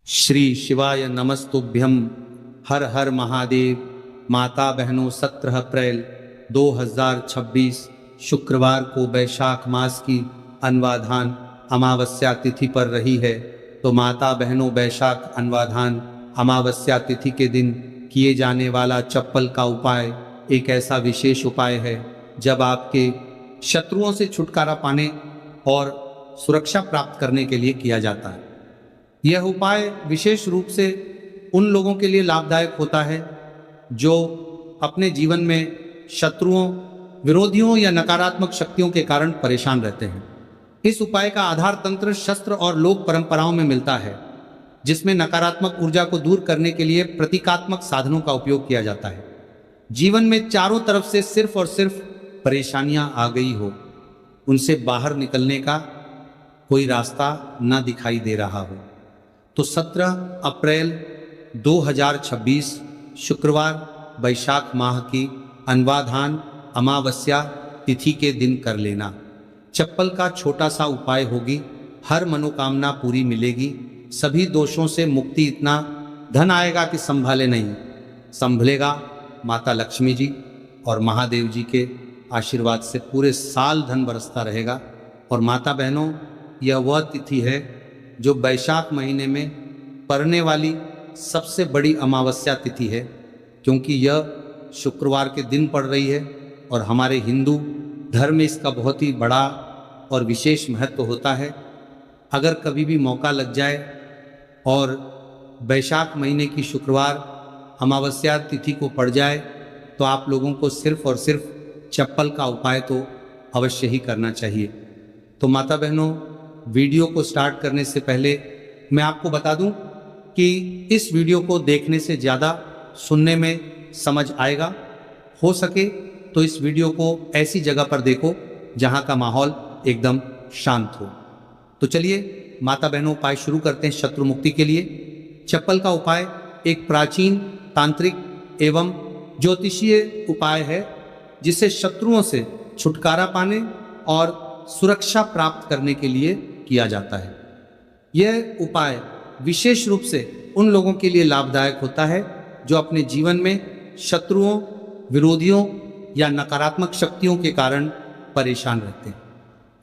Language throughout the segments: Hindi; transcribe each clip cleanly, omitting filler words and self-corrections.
श्री शिवाय नमस्तुभ्यम। हर हर महादेव। माता बहनों, 17 अप्रैल 2026 शुक्रवार को वैशाख मास की अन्वाधान अमावस्या तिथि पर रही है। तो माता बहनों, वैशाख अन्वाधान अमावस्या तिथि के दिन किए जाने वाला चप्पल का उपाय एक ऐसा विशेष उपाय है जब आपके शत्रुओं से छुटकारा पाने और सुरक्षा प्राप्त करने के लिए किया जाता है। यह उपाय विशेष रूप से उन लोगों के लिए लाभदायक होता है जो अपने जीवन में शत्रुओं, विरोधियों या नकारात्मक शक्तियों के कारण परेशान रहते हैं। इस उपाय का आधार तंत्र शस्त्र और लोक परंपराओं में मिलता है, जिसमें नकारात्मक ऊर्जा को दूर करने के लिए प्रतीकात्मक साधनों का उपयोग किया जाता है। जीवन में चारों तरफ से सिर्फ और सिर्फ परेशानियां आ गई हो, उनसे बाहर निकलने का कोई रास्ता न दिखाई दे रहा हो, तो 17 अप्रैल 2026 शुक्रवार वैशाख माह की अन्वाधान अमावस्या तिथि के दिन कर लेना। चप्पल का छोटा सा उपाय होगी, हर मनोकामना पूरी मिलेगी, सभी दोषों से मुक्ति, इतना धन आएगा कि संभाले नहीं। संभलेगा माता लक्ष्मी जी और महादेव जी के आशीर्वाद से पूरे साल धन बरसता रहेगा। और माता बहनों, यह वह तिथि है जो वैशाख महीने में पड़ने वाली सबसे बड़ी अमावस्या तिथि है, क्योंकि यह शुक्रवार के दिन पड़ रही है और हमारे हिंदू धर्म में इसका बहुत ही बड़ा और विशेष महत्व होता है। अगर कभी भी मौका लग जाए और वैशाख महीने की शुक्रवार अमावस्या तिथि को पड़ जाए, तो आप लोगों को सिर्फ और सिर्फ चप्पल का उपाय तो अवश्य ही करना चाहिए। तो माता बहनों, वीडियो को स्टार्ट करने से पहले मैं आपको बता दूं कि इस वीडियो को देखने से ज़्यादा सुनने में समझ आएगा। हो सके तो इस वीडियो को ऐसी जगह पर देखो जहां का माहौल एकदम शांत हो। तो चलिए माता बहनों, उपाय शुरू करते हैं शत्रु मुक्ति के लिए। चप्पल का उपाय एक प्राचीन तांत्रिक एवं ज्योतिषीय उपाय है, जिसे शत्रुओं से छुटकारा पाने और सुरक्षा प्राप्त करने के लिए किया जाता है। यह उपाय विशेष रूप से उन लोगों के लिए लाभदायक होता है जो अपने जीवन में शत्रुओं, विरोधियों या नकारात्मक शक्तियों के कारण परेशान रहते हैं।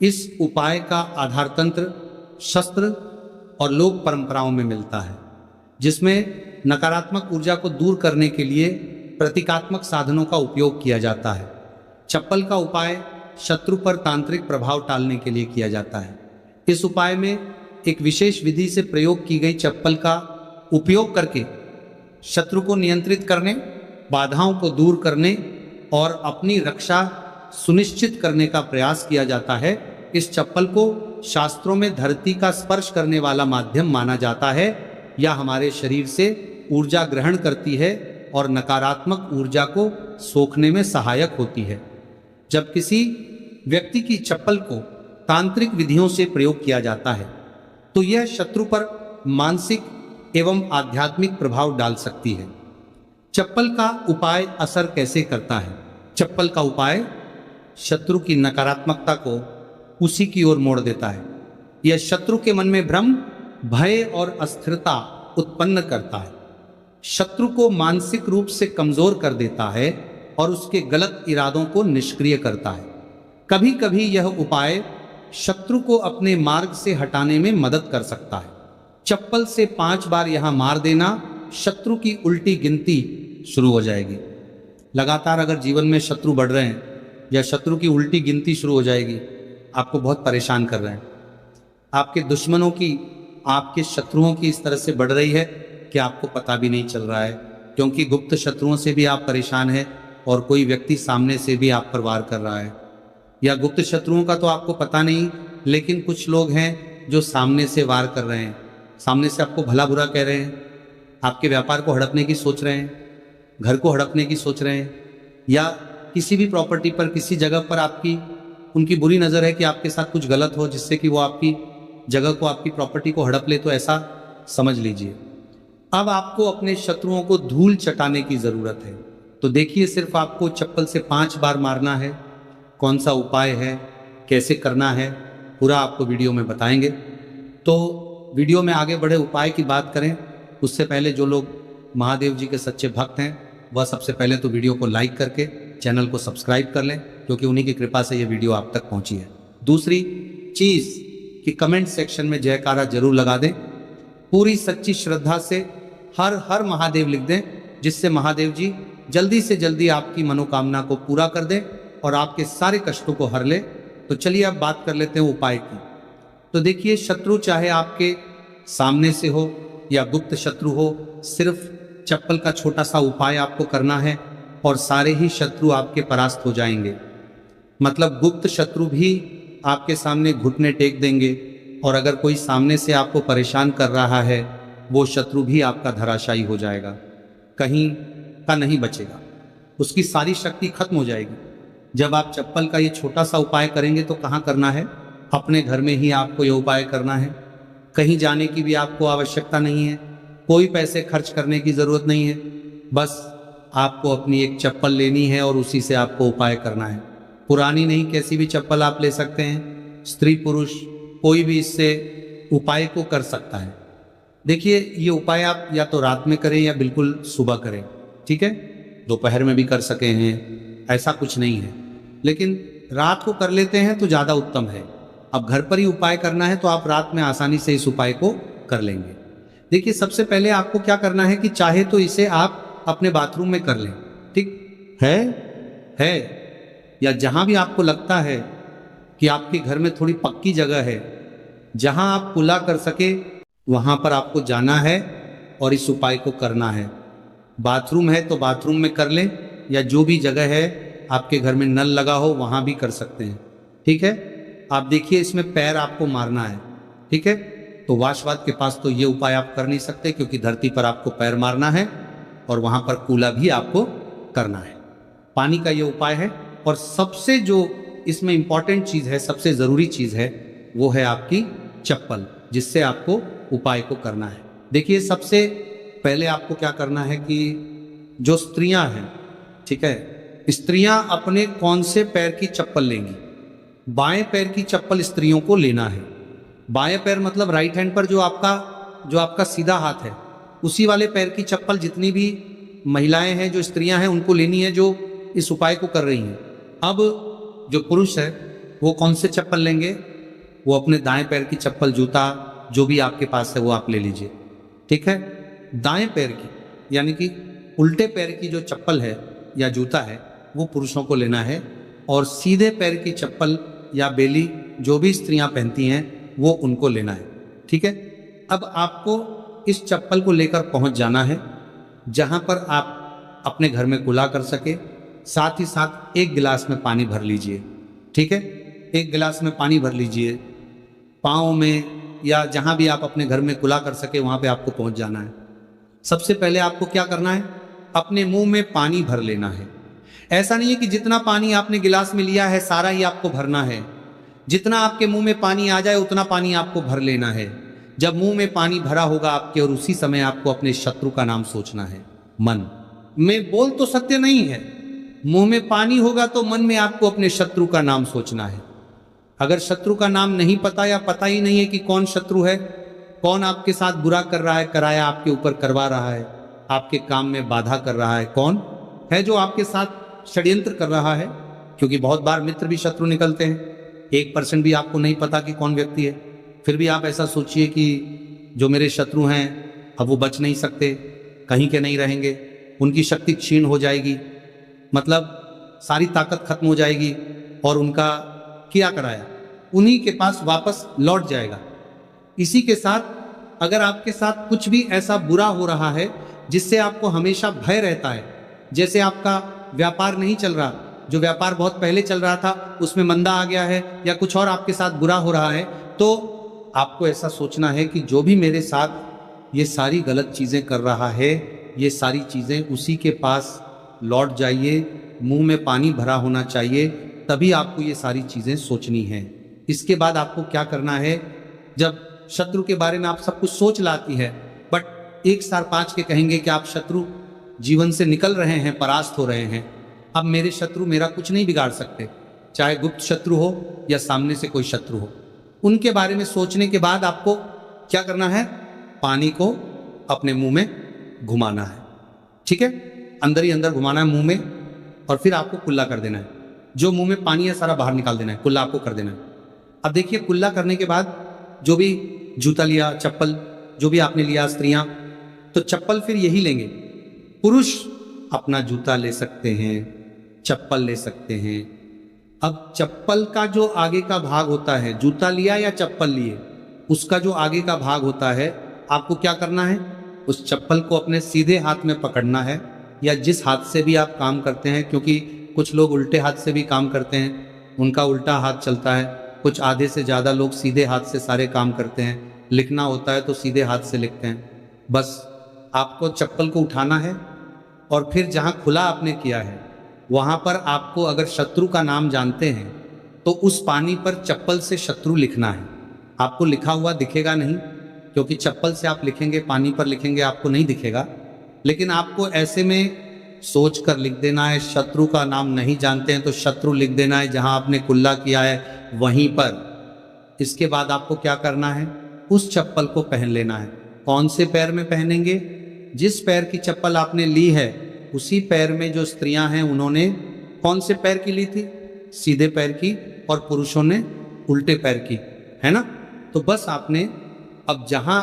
इस उपाय का आधार तंत्र शस्त्र और लोक परंपराओं में मिलता है, जिसमें नकारात्मक ऊर्जा को दूर करने के लिए प्रतीकात्मक साधनों का उपयोग किया जाता है। चप्पल का उपाय शत्रु पर तांत्रिक प्रभाव टालने के लिए किया जाता है। इस उपाय में एक विशेष विधि से प्रयोग की गई चप्पल का उपयोग करके शत्रु को नियंत्रित करने, बाधाओं को दूर करने और अपनी रक्षा सुनिश्चित करने का प्रयास किया जाता है। इस चप्पल को शास्त्रों में धरती का स्पर्श करने वाला माध्यम माना जाता है। यह हमारे शरीर से ऊर्जा ग्रहण करती है और नकारात्मक ऊर्जा को सोखने में सहायक होती है। जब किसी व्यक्ति की चप्पल को तांत्रिक विधियों से प्रयोग किया जाता है, तो यह शत्रु पर मानसिक एवं आध्यात्मिक प्रभाव डाल सकती है। चप्पल का उपाय असर कैसे करता है? चप्पल का उपाय शत्रु की नकारात्मकता को उसी की ओर मोड़ देता है। यह शत्रु के मन में भ्रम, भय और अस्थिरता उत्पन्न करता है, शत्रु को मानसिक रूप से कमजोर कर देता है और उसके गलत इरादों को निष्क्रिय करता है। कभी कभी यह उपाय शत्रु को अपने मार्ग से हटाने में मदद कर सकता है। चप्पल से 5 बार यहां मार देना, शत्रु की उल्टी गिनती शुरू हो जाएगी। लगातार अगर जीवन में शत्रु बढ़ रहे हैं या शत्रु की उल्टी गिनती शुरू हो जाएगी, आपको बहुत परेशान कर रहे हैं, आपके दुश्मनों की, आपके शत्रुओं की इस तरह से बढ़ रही है कि आपको पता भी नहीं चल रहा है, क्योंकि गुप्त शत्रुओं से भी आप परेशान हैं और कोई व्यक्ति सामने से भी आप पर वार कर रहा है। या गुप्त शत्रुओं का तो आपको पता नहीं, लेकिन कुछ लोग हैं जो सामने से वार कर रहे हैं, सामने से आपको भला बुरा कह रहे हैं, आपके व्यापार को हड़पने की सोच रहे हैं, घर को हड़पने की सोच रहे हैं, या किसी भी प्रॉपर्टी पर, किसी जगह पर आपकी उनकी बुरी नज़र है कि आपके साथ कुछ गलत हो, जिससे कि वो आपकी जगह को, आपकी प्रॉपर्टी को हड़प ले। तो ऐसा समझ लीजिए। अब आपको अपने शत्रुओं को धूल चटाने की ज़रूरत है। तो देखिए, सिर्फ आपको चप्पल से 5 बार मारना है। कौन सा उपाय है, कैसे करना है, पूरा आपको वीडियो में बताएंगे। तो वीडियो में आगे बढ़े उपाय की बात करें उससे पहले जो लोग महादेव जी के सच्चे भक्त हैं वह सबसे पहले तो वीडियो को लाइक करके चैनल को सब्सक्राइब कर लें, क्योंकि उन्हीं की कृपा से ये वीडियो आप तक पहुंची है। दूसरी चीज कि कमेंट सेक्शन में जयकारा जरूर लगा दें, पूरी सच्ची श्रद्धा से हर हर महादेव लिख दें, जिससे महादेव जी जल्दी से जल्दी आपकी मनोकामना को पूरा कर दें और आपके सारे कष्टों को हर ले। तो चलिए अब बात कर लेते हैं उपाय की। तो देखिए, शत्रु चाहे आपके सामने से हो या गुप्त शत्रु हो, सिर्फ चप्पल का छोटा सा उपाय आपको करना है और सारे ही शत्रु आपके परास्त हो जाएंगे। मतलब गुप्त शत्रु भी आपके सामने घुटने टेक देंगे और अगर कोई सामने से आपको परेशान कर रहा है वो शत्रु भी आपका धराशायी हो जाएगा, कहीं का नहीं बचेगा, उसकी सारी शक्ति खत्म हो जाएगी। जब आप चप्पल का ये छोटा सा उपाय करेंगे तो कहाँ करना है? अपने घर में ही आपको ये उपाय करना है। कहीं जाने की भी आपको आवश्यकता नहीं है, कोई पैसे खर्च करने की ज़रूरत नहीं है। बस आपको अपनी एक चप्पल लेनी है और उसी से आपको उपाय करना है। पुरानी नहीं, कैसी भी चप्पल आप ले सकते हैं, स्त्री पुरुष कोई भी इससे उपाय को कर सकता है। देखिए, ये उपाय आप या तो रात में करें या बिल्कुल सुबह करें, ठीक है? दोपहर में भी कर सके हैं, ऐसा कुछ नहीं है, लेकिन रात को कर लेते हैं तो ज़्यादा उत्तम है। अब घर पर ही उपाय करना है तो आप रात में आसानी से इस उपाय को कर लेंगे। देखिए, सबसे पहले आपको क्या करना है कि चाहे तो इसे आप अपने बाथरूम में कर लें, ठीक है या जहां भी आपको लगता है कि आपके घर में थोड़ी पक्की जगह है जहां आप कुल्ला कर सके, वहां पर आपको जाना है और इस उपाय को करना है। बाथरूम है तो बाथरूम में कर लें या जो भी जगह है आपके घर में नल लगा हो वहां भी कर सकते हैं, ठीक है? आप देखिए, इसमें पैर आपको मारना है, ठीक है? तो वाशवाद के पास तो ये उपाय आप कर नहीं सकते, क्योंकि धरती पर आपको पैर मारना है और वहां पर कूला भी आपको करना है। पानी का ये उपाय है और सबसे जो इसमें इंपॉर्टेंट चीज है, सबसे जरूरी चीज है, वो है आपकी चप्पल, जिससे आपको उपाय को करना है। देखिए, सबसे पहले आपको क्या करना है कि जो स्त्रियां हैं, ठीक है, स्त्रियां अपने कौन से पैर की चप्पल लेंगी? बाएं पैर की चप्पल स्त्रियों को लेना है। बाएं पैर मतलब राइट हैंड पर जो आपका सीधा हाथ है, उसी वाले पैर की चप्पल जितनी भी महिलाएं हैं, जो स्त्रियां हैं, उनको लेनी है जो इस उपाय को कर रही हैं। अब जो पुरुष है वो कौन से चप्पल लेंगे? वो अपने दाएं पैर की चप्पल, जूता जो भी आपके पास है वो आप ले लीजिए, ठीक है? दाएं पैर की यानी कि उल्टे पैर की जो चप्पल है या जूता है वो पुरुषों को लेना है, और सीधे पैर की चप्पल या बेली जो भी स्त्रियां पहनती हैं वो उनको लेना है, ठीक है? अब आपको इस चप्पल को लेकर पहुंच जाना है जहां पर आप अपने घर में कुल्ला कर सके। साथ ही साथ एक गिलास में पानी भर लीजिए, ठीक है? एक गिलास में पानी भर लीजिए, पाँव में या जहां भी आप अपने घर में कुल्ला कर सके वहां पे आपको पहुंच जाना है। सबसे पहले आपको क्या करना है? अपने मुंह में पानी भर लेना है। ऐसा नहीं है कि जितना पानी आपने गिलास में लिया है सारा ही आपको भरना है। जितना आपके मुंह में पानी आ जाए उतना पानी आपको भर लेना है। जब मुंह में पानी भरा होगा आपके, और उसी समय आपको अपने शत्रु का नाम सोचना है। मन में बोल तो सकते नहीं है, मुंह में पानी होगा तो मन में आपको अपने शत्रु का नाम सोचना है। अगर शत्रु का नाम नहीं पता या पता ही नहीं है कि कौन शत्रु है, कौन आपके साथ बुरा कर रहा है, कराया आपके ऊपर करवा रहा है, आपके काम में बाधा कर रहा है, कौन है जो आपके साथ षड्यंत्र कर रहा है, क्योंकि बहुत बार मित्र भी शत्रु निकलते हैं। 1% भी आपको नहीं पता कि कौन व्यक्ति है, फिर भी आप ऐसा सोचिए कि जो मेरे शत्रु हैं अब वो बच नहीं सकते, कहीं के नहीं रहेंगे, उनकी शक्ति क्षीण हो जाएगी, मतलब सारी ताकत खत्म हो जाएगी और उनका किया कराया उन्हीं के पास वापस लौट जाएगा। इसी के साथ अगर आपके साथ कुछ भी ऐसा बुरा हो रहा है जिससे आपको हमेशा भय रहता है, जैसे आपका व्यापार नहीं चल रहा, जो व्यापार बहुत पहले चल रहा था उसमें मंदा आ गया है, या कुछ और आपके साथ बुरा हो रहा है, तो आपको ऐसा सोचना है कि जो भी मेरे साथ ये सारी गलत चीज़ें कर रहा है, ये सारी चीज़ें उसी के पास लौट जाइए। मुंह में पानी भरा होना चाहिए, तभी आपको ये सारी चीज़ें सोचनी है। इसके बाद आपको क्या करना है? जब शत्रु के बारे में आप सब कुछ सोच लाती है, बट 1 4 5 के कहेंगे कि आप शत्रु जीवन से निकल रहे हैं, परास्त हो रहे हैं। अब मेरे शत्रु मेरा कुछ नहीं बिगाड़ सकते, चाहे गुप्त शत्रु हो या सामने से कोई शत्रु हो। उनके बारे में सोचने के बाद आपको क्या करना है, पानी को अपने मुंह में घुमाना है, ठीक है, अंदर ही अंदर घुमाना है मुंह में, और फिर आपको कुल्ला कर देना है। जो मुंह में पानी है सारा बाहर निकाल देना है, कुल्ला आपको कर देना है। अब देखिए, कुल्ला करने के बाद जो भी जूता लिया, चप्पल जो भी आपने लिया, स्त्रियां तो चप्पल फिर यही लेंगे। पुरुष अपना जूता ले सकते हैं, चप्पल ले सकते हैं। अब चप्पल का जो आगे का भाग होता है, जूता लिया या चप्पल लिए, उसका जो आगे का भाग होता है, आपको क्या करना है, उस चप्पल को अपने सीधे हाथ में पकड़ना है, या जिस हाथ से भी आप काम करते हैं, क्योंकि कुछ लोग उल्टे हाथ से भी काम करते हैं, उनका उल्टा हाथ चलता है। कुछ आधे से ज़्यादा लोग सीधे हाथ से सारे काम करते हैं, लिखना होता है तो सीधे हाथ से लिखते हैं। बस आपको चप्पल को उठाना है, और फिर जहाँ खुला आपने किया है वहाँ पर आपको, अगर शत्रु का नाम जानते हैं तो उस पानी पर चप्पल से शत्रु लिखना है। आपको लिखा हुआ दिखेगा नहीं, क्योंकि चप्पल से आप लिखेंगे, पानी पर लिखेंगे, आपको नहीं दिखेगा, लेकिन आपको ऐसे में सोच कर लिख देना है। शत्रु का नाम नहीं जानते हैं तो शत्रु लिख देना है जहां आपने कुल्ला किया है वहीं पर। इसके बाद आपको क्या करना है, उस चप्पल को पहन लेना है। कौन से पैर में पहनेंगे, जिस पैर की चप्पल आपने ली है उसी पैर में। जो स्त्रियां हैं उन्होंने कौन से पैर की ली थी, सीधे पैर की, और पुरुषों ने उल्टे पैर की, है ना। तो बस आपने अब जहां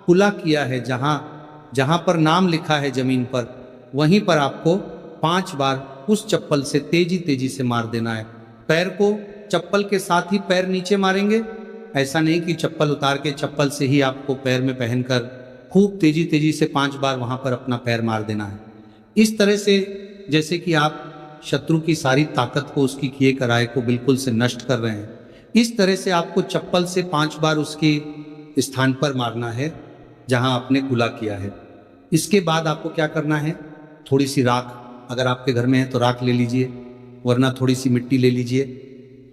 कुल्ला किया है, जहां पर नाम लिखा है जमीन पर, वहीं पर आपको 5 बार उस चप्पल से तेजी तेजी से मार देना है। पैर को चप्पल के साथ ही पैर नीचे मारेंगे, ऐसा नहीं कि चप्पल उतार के चप्पल से ही आपको पैर में पहनकर खूब तेजी तेजी से 5 बार वहां पर अपना पैर मार देना है। इस तरह से जैसे कि आप शत्रु की सारी ताकत को, उसकी किए कराए को बिल्कुल से नष्ट कर रहे हैं। इस तरह से आपको चप्पल से 5 बार उसके स्थान पर मारना है जहां आपने कुल्ला किया है। इसके बाद आपको क्या करना है, थोड़ी सी राख, अगर आपके घर में है तो राख ले लीजिए, वरना थोड़ी सी मिट्टी ले लीजिए।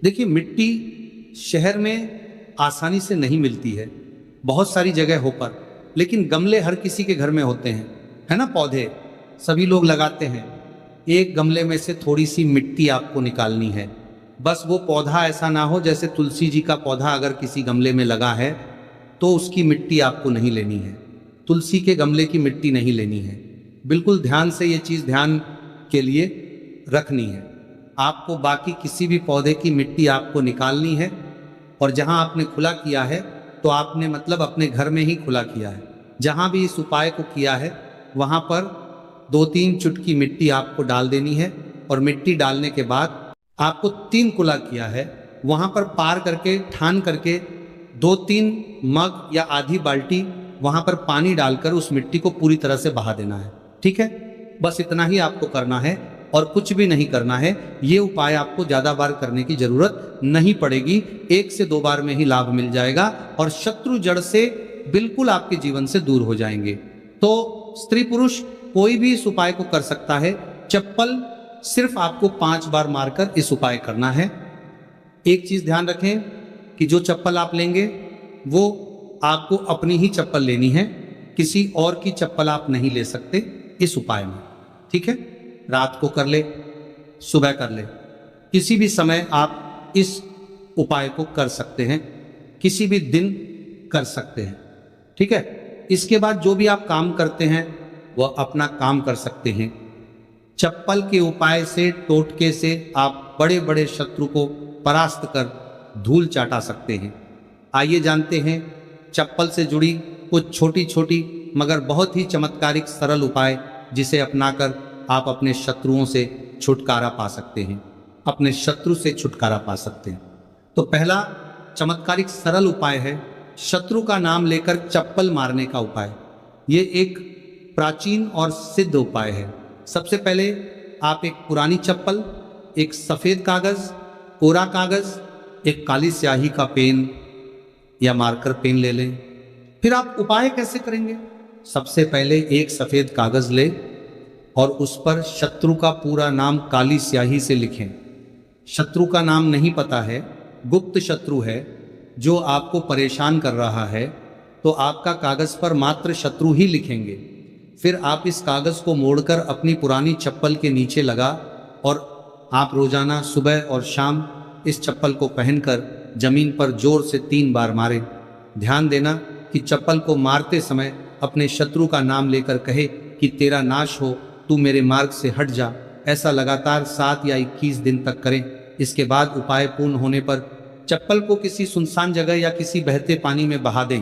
देखिए, मिट्टी शहर में आसानी से नहीं मिलती है, बहुत सारी जगह हो पर, लेकिन गमले हर किसी के घर में होते हैं, है ना। पौधे सभी लोग लगाते हैं। एक गमले में से थोड़ी सी मिट्टी आपको निकालनी है। बस वो पौधा ऐसा ना हो, जैसे तुलसी जी का पौधा अगर किसी गमले में लगा है तो उसकी मिट्टी आपको नहीं लेनी है, तुलसी के गमले की मिट्टी नहीं लेनी है। बिल्कुल ध्यान से ये चीज़ ध्यान के लिए रखनी है। आपको बाकी किसी भी पौधे की मिट्टी आपको निकालनी है, और जहां आपने खुला किया है तो आपने मतलब अपने घर में ही खुला किया है। जहां भी इस उपाय को किया है वहां पर 2-3 चुटकी मिट्टी आपको डाल देनी है, और मिट्टी डालने के बाद आपको 3 कुल्ला किया है वहां पर पार करके, ठान करके 2-3 मग या आधी बाल्टी वहां पर पानी डालकर उस मिट्टी को पूरी तरह से बहा देना है, ठीक है। बस इतना ही आपको करना है और कुछ भी नहीं करना है। ये उपाय आपको ज्यादा बार करने की जरूरत नहीं पड़ेगी, 1 से 2 बार में ही लाभ मिल जाएगा, और शत्रु जड़ से बिल्कुल आपके जीवन से दूर हो जाएंगे। तो स्त्री पुरुष कोई भी इस उपाय को कर सकता है। चप्पल सिर्फ आपको 5 बार मारकर इस उपाय करना है। एक चीज ध्यान रखें कि जो चप्पल आप लेंगे वो आपको अपनी ही चप्पल लेनी है, किसी और की चप्पल आप नहीं ले सकते इस उपाय में, ठीक है। रात को कर ले, सुबह कर ले, किसी भी समय आप इस उपाय को कर सकते हैं, किसी भी दिन कर सकते हैं, ठीक है। इसके बाद जो भी आप काम करते हैं वह अपना काम कर सकते हैं। चप्पल के उपाय से, टोटके से आप बड़े बड़े शत्रु को परास्त कर धूल चाटा सकते हैं। आइए जानते हैं चप्पल से जुड़ी कुछ छोटी छोटी मगर बहुत ही चमत्कारिक सरल उपाय, जिसे अपनाकर आप अपने शत्रुओं से छुटकारा पा सकते हैं, अपने शत्रु से छुटकारा पा सकते हैं। तो पहला चमत्कारिक सरल उपाय है शत्रु का नाम लेकर चप्पल मारने का उपाय। ये एक प्राचीन और सिद्ध उपाय है। सबसे पहले आप एक पुरानी चप्पल, एक सफेद कागज, कोरा कागज, एक काली स्याही का पेन या मार्कर पेन ले लें। फिर आप उपाय कैसे करेंगे? सबसे पहले एक सफेद कागज ले और उस पर शत्रु का पूरा नाम काली स्याही से लिखें। शत्रु का नाम नहीं पता है, गुप्त शत्रु है जो आपको परेशान कर रहा है, तो आपका कागज पर मात्र शत्रु ही लिखेंगे। फिर आप इस कागज को मोड़कर अपनी पुरानी चप्पल के नीचे लगा और आप रोजाना सुबह और शाम इस चप्पल को पहनकर जमीन पर जोर से 3 बार मारें। ध्यान देना, कि चप्पल को मारते समय अपने शत्रु का नाम लेकर कहे कि तेरा नाश हो, तू मेरे मार्ग से हट जा। ऐसा लगातार 7 या 21 दिन तक करें। इसके बाद उपाय पूर्ण होने पर चप्पल को किसी सुनसान जगह या किसी बहते पानी में बहा दें।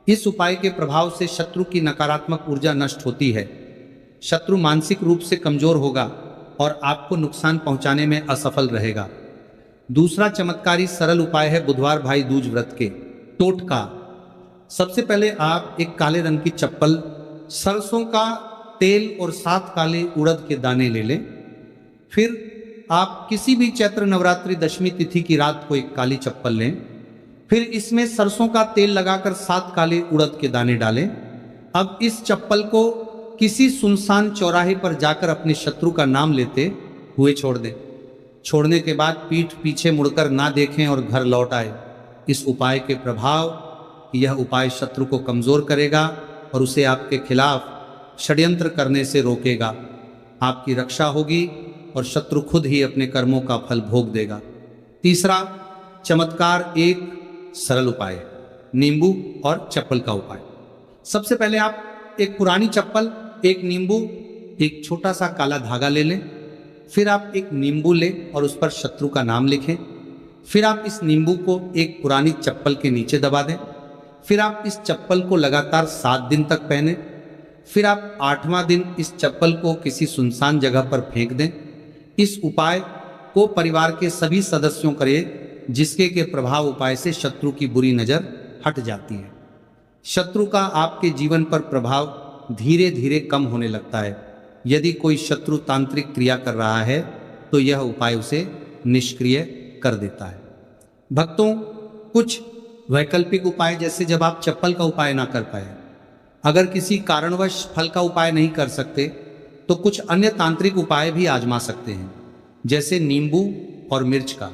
इस उपाय के प्रभाव से शत्रु की नकारात्मक ऊर्जा नष्ट होती है। शत्रु मानसिक रूप से कमजोर होगा और आपको नुकसान पहुंचाने में असफल रहेगा। दूसरा चमत्कारी सरल उपाय है बुधवार भाई दूज व्रत के टोटका। सबसे पहले आप एक काले रंग की चप्पल, सरसों का तेल और 7 काले उड़द के दाने ले लें। फिर आप किसी भी चैत्र नवरात्रि दशमी तिथि की रात को एक काली चप्पल लें। फिर इसमें सरसों का तेल लगाकर 7 काले उड़द के दाने डालें। अब इस चप्पल को किसी सुनसान चौराहे पर जाकर अपने शत्रु का नाम लेते हुए छोड़ दें। छोड़ने के बाद पीठ पीछे मुड़कर ना देखें और घर लौट आए। इस उपाय के प्रभाव, यह उपाय शत्रु को कमजोर करेगा और उसे आपके खिलाफ षड्यंत्र करने से रोकेगा। आपकी रक्षा होगी और शत्रु खुद ही अपने कर्मों का फल भोग देगा। तीसरा चमत्कार एक सरल उपाय, नींबू और चप्पल का उपाय। सबसे पहले आप एक पुरानी चप्पल, एक नींबू, एक छोटा सा काला धागा ले लें। फिर आप एक नींबू लें और उस पर शत्रु का नाम लिखें। फिर आप इस नींबू को एक पुरानी चप्पल के नीचे दबा दें। फिर आप इस चप्पल को लगातार 7 दिन तक पहने। फिर आप 8वां दिन इस चप्पल को किसी सुनसान जगह पर फेंक दें। इस उपाय को परिवार के सभी सदस्यों करें, जिसके के प्रभाव उपाय से शत्रु की बुरी नजर हट जाती है। शत्रु का आपके जीवन पर प्रभाव धीरे धीरे कम होने लगता है। यदि कोई शत्रु तांत्रिक क्रिया कर रहा है तो यह उपाय उसे निष्क्रिय कर देता है। भक्तों, कुछ वैकल्पिक उपाय, जैसे जब आप चप्पल का उपाय ना कर पाए, अगर किसी कारणवश फल का उपाय नहीं कर सकते तो कुछ अन्य तांत्रिक उपाय भी आजमा सकते हैं, जैसे नींबू और मिर्च का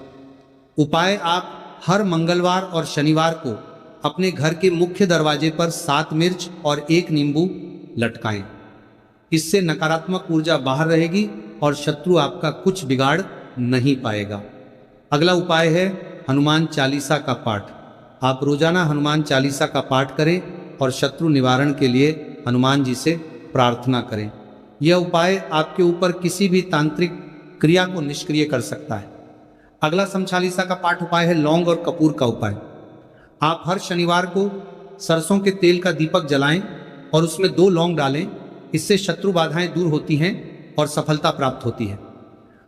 उपाय। आप हर मंगलवार और शनिवार को अपने घर के मुख्य दरवाजे पर 7 मिर्च और 1 नींबू लटकाएं। इससे नकारात्मक ऊर्जा बाहर रहेगी और शत्रु आपका कुछ बिगाड़ नहीं पाएगा। अगला उपाय है हनुमान चालीसा का पाठ। आप रोजाना हनुमान चालीसा का पाठ करें और शत्रु निवारण के लिए हनुमान जी से प्रार्थना करें। यह उपाय आपके ऊपर किसी भी तांत्रिक क्रिया को निष्क्रिय कर सकता है। अगला सम चालीसा का पाठ उपाय है लौंग और कपूर का उपाय। आप हर शनिवार को सरसों के तेल का दीपक जलाएं और उसमें 2 लौंग डालें। इससे शत्रु बाधाएं दूर होती हैं और सफलता प्राप्त होती है।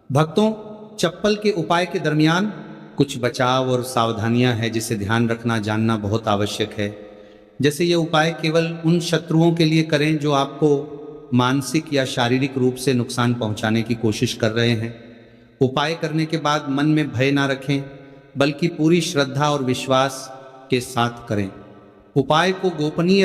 भक्तों, चप्पल के उपाय के दरमियान कुछ बचाव और सावधानियां हैं जिसे ध्यान रखना जानना बहुत आवश्यक है। जैसे ये उपाय केवल उन शत्रुओं के लिए करें जो आपको मानसिक या शारीरिक रूप से नुकसान पहुंचाने की कोशिश कर रहे हैं। उपाय करने के बाद मन में भय ना रखें, बल्कि पूरी श्रद्धा और विश्वास के साथ करें। उपाय को गोपनीय